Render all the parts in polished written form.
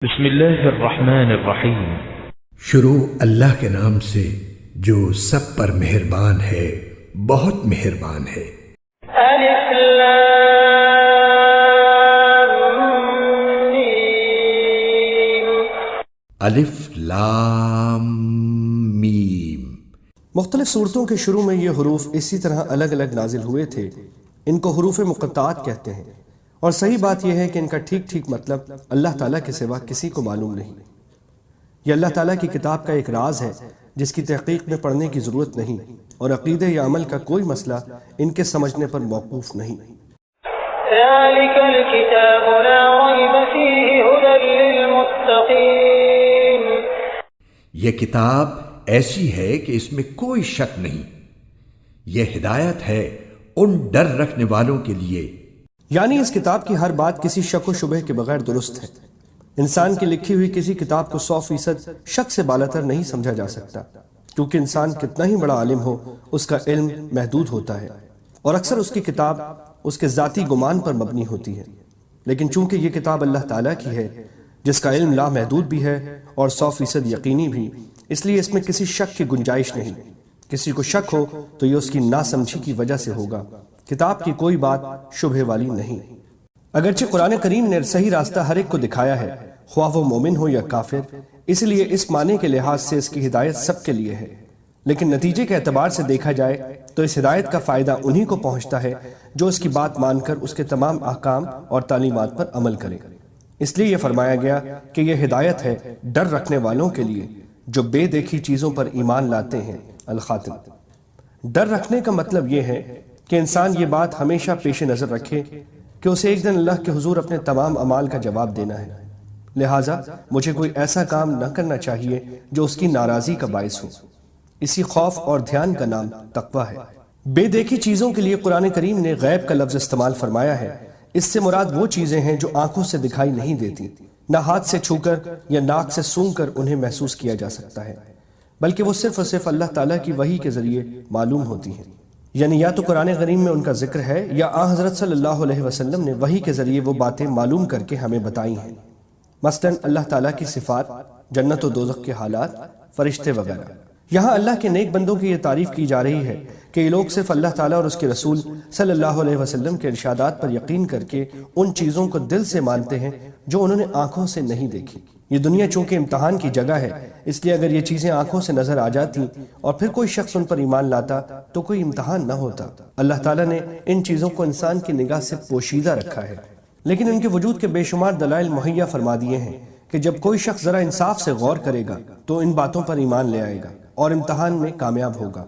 بسم اللہ الرحمن الرحیم۔ شروع اللہ کے نام سے جو سب پر مہربان ہے، بہت مہربان ہے۔ الف لام میم۔ الف لام میم۔ مختلف صورتوں کے شروع میں یہ حروف اسی طرح الگ الگ نازل ہوئے تھے۔ ان کو حروف مقطعات کہتے ہیں، اور صحیح بات یہ ہے کہ ان کا ٹھیک مطلب اللہ تعالیٰ کے سوا کسی کو معلوم نہیں۔ یہ اللہ تعالیٰ کی کتاب کا ایک راز ہے جس کی تحقیق میں پڑھنے کی ضرورت نہیں، اور عقیدے یا عمل کا کوئی مسئلہ ان کے سمجھنے پر موقوف نہیں۔ ذلك الكتاب لا ريب فيه هدى للمتقين۔ یہ کتاب ایسی ہے کہ اس میں کوئی شک نہیں، یہ ہدایت ہے ان ڈر رکھنے والوں کے لیے۔ یعنی اس کتاب کی ہر بات کسی شک و شبہ کے بغیر درست ہے۔ انسان کی لکھی ہوئی کسی کتاب کو 100% شک سے بالاتر نہیں سمجھا جا سکتا، کیونکہ انسان کتنا ہی بڑا عالم ہو، اس کا علم محدود ہوتا ہے، اور اکثر اس کی کتاب اس کے ذاتی گمان پر مبنی ہوتی ہے۔ لیکن چونکہ یہ کتاب اللہ تعالیٰ کی ہے جس کا علم لامحدود بھی ہے اور 100% یقینی بھی، اس لیے اس میں کسی شک کی گنجائش نہیں۔ کسی کو شک ہو تو یہ اس کی ناسمجھی کی وجہ سے ہوگا۔ کتاب کی کوئی بات شبہ والی نہیں۔ اگرچہ قرآن کریم نے صحیح راستہ ہر ایک کو دکھایا ہے، خواہ وہ مومن ہو یا کافر، اس لیے اس معنی کے لحاظ سے اس کی ہدایت سب کے لیے ہے۔ لیکن نتیجے کے اعتبار سے دیکھا جائے تو اس ہدایت کا فائدہ انہی کو پہنچتا ہے جو اس کی بات مان کر اس کے تمام احکام اور تعلیمات پر عمل کرے۔ اس لیے یہ فرمایا گیا کہ یہ ہدایت ہے ڈر رکھنے والوں کے لیے جو بے دیکھی چیزوں پر ایمان لاتے ہیں۔ الخاتم۔ ڈر رکھنے کا مطلب یہ ہے کہ انسان یہ بات ہمیشہ پیش نظر رکھے کہ اسے ایک دن اللہ کے حضور اپنے تمام اعمال کا جواب دینا ہے، لہٰذا مجھے کوئی ایسا کام نہ کرنا چاہیے جو اس کی ناراضی کا باعث ہو۔ اسی خوف اور دھیان کا نام تقویٰ ہے۔ بے دیکھی چیزوں کے لیے قرآن کریم نے غیب کا لفظ استعمال فرمایا ہے۔ اس سے مراد وہ چیزیں ہیں جو آنکھوں سے دکھائی نہیں دیتی، نہ ہاتھ سے چھو کر یا ناک سے سونگھ کر انہیں محسوس کیا جا سکتا ہے، بلکہ وہ صرف اور صرف اللہ تعالیٰ کی وحی کے ذریعے معلوم ہوتی ہیں۔ یعنی یا تو قرآن کریم میں ان کا ذکر ہے یا آن حضرت صلی اللہ علیہ وسلم نے وحی کے ذریعے وہ باتیں معلوم کر کے ہمیں بتائی ہیں، مثلاً اللہ تعالیٰ کی صفات، جنت و دوزخ کے حالات، فرشتے وغیرہ۔ یہاں اللہ کے نیک بندوں کی یہ تعریف کی جا رہی ہے کہ یہ لوگ صرف اللہ تعالیٰ اور اس کے رسول صلی اللہ علیہ وسلم کے ارشادات پر یقین کر کے ان چیزوں کو دل سے مانتے ہیں جو انہوں نے آنکھوں سے نہیں دیکھی۔ یہ دنیا چونکہ امتحان کی جگہ ہے، اس لیے اگر یہ چیزیں آنکھوں سے نظر آ جاتی اور پھر کوئی شخص ان پر ایمان لاتا تو کوئی امتحان نہ ہوتا۔ اللہ تعالیٰ نے ان چیزوں کو انسان کی نگاہ سے پوشیدہ رکھا ہے، لیکن ان کے وجود کے بے شمار دلائل مہیا فرما دیے ہیں کہ جب کوئی شخص ذرا انصاف سے غور کرے گا تو ان باتوں پر ایمان لے آئے گا اور امتحان میں کامیاب ہوگا۔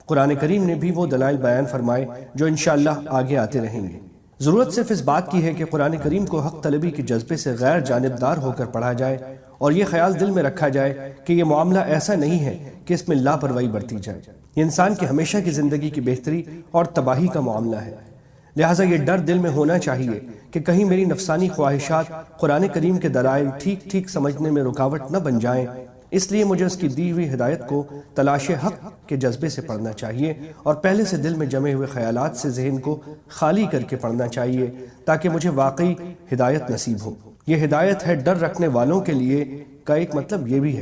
قرآن کریم نے بھی وہ دلائل بیان فرمائے جو انشاءاللہ آگے آتے رہیں گے۔ ضرورت صرف اس بات کی ہے کہ قرآن کریم کو حق طلبی کے جذبے سے غیر جانبدار ہو کر پڑھا جائے، اور یہ خیال دل میں رکھا جائے کہ یہ معاملہ ایسا نہیں ہے کہ اس میں لاپرواہی برتی جائے۔ یہ انسان کی ہمیشہ کی زندگی کی بہتری اور تباہی کا معاملہ ہے، لہٰذا یہ ڈر دل میں ہونا چاہیے کہ کہیں میری نفسانی خواہشات قرآن کریم کے دلائل ٹھیک سمجھنے میں رکاوٹ نہ بن جائیں۔ اس لیے مجھے اس کی دی ہوئی ہدایت کو تلاش حق کے جذبے سے پڑھنا چاہیے، اور پہلے سے دل میں جمے ہوئے خیالات سے ذہن کو خالی کر کے پڑھنا چاہیے تاکہ مجھے واقعی ہدایت نصیب ہو۔ یہ ہدایت ہے ڈر رکھنے والوں کے لیے کا ایک مطلب یہ بھی ہے